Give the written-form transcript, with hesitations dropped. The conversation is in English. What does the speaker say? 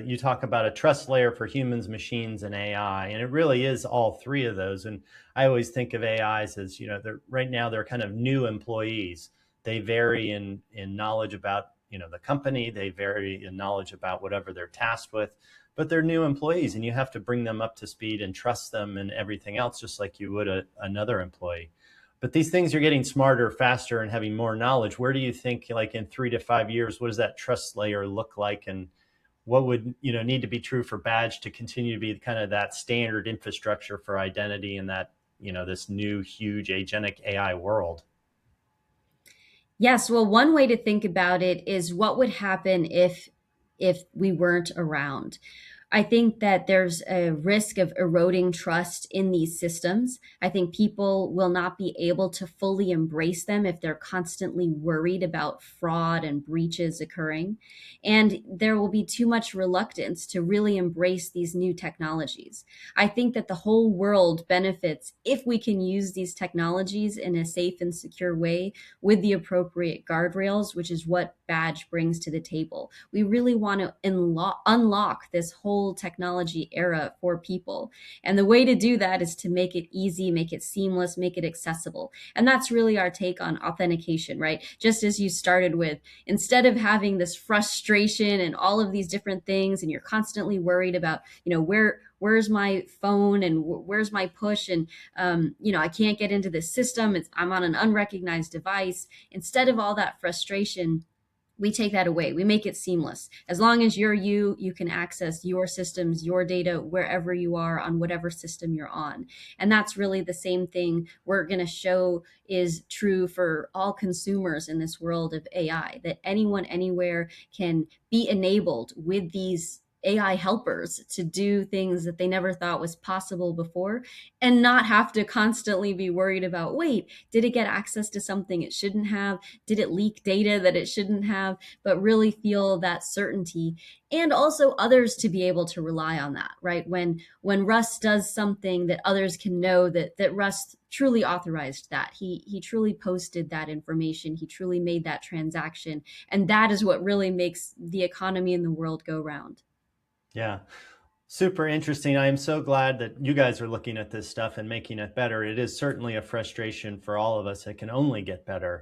You talk about a trust layer for humans, machines, and AI, and it really is all three of those. And I always think of AIs as, they're right now they're kind of new employees. They vary in knowledge about, the company. They vary in knowledge about whatever they're tasked with, but they're new employees, and you have to bring them up to speed and trust them and everything else, just like you would another employee. But these things are getting smarter, faster, and having more knowledge. Where do you think, like in 3 to 5 years, what does that trust layer look like, and what would need to be true for badge to continue to be kind of that standard infrastructure for identity in that this new huge agentic AI world? Yes, well, one way to think about it is what would happen if we weren't around. I think that there's a risk of eroding trust in these systems. I think people will not be able to fully embrace them if they're constantly worried about fraud and breaches occurring. And there will be too much reluctance to really embrace these new technologies. I think that the whole world benefits if we can use these technologies in a safe and secure way with the appropriate guardrails, which is what Badge brings to the table. We really want to unlock this whole technology era for people. And the way to do that is to make it easy, make it seamless, make it accessible. And that's really our take on authentication, right? Just as you started with, instead of having this frustration and all of these different things, and you're constantly worried about, where's my phone and where's my push, and I can't get into this system. I'm on an unrecognized device. Instead of all that frustration, we take that away. We make it seamless. As long as you can access your systems, your data, wherever you are on whatever system you're on. And that's really the same thing we're going to show is true for all consumers in this world of AI, that anyone, anywhere can be enabled with these AI helpers to do things that they never thought was possible before, and not have to constantly be worried about, wait, did it get access to something it shouldn't have? Did it leak data that it shouldn't have? But really feel that certainty, and also others to be able to rely on that, right? When Russ does something, that others can know that Russ truly authorized that. He truly posted that information. He truly made that transaction. And that is what really makes the economy in the world go round. Yeah. Super interesting. I am so glad that you guys are looking at this stuff and making it better. It is certainly a frustration for all of us. It can only get better.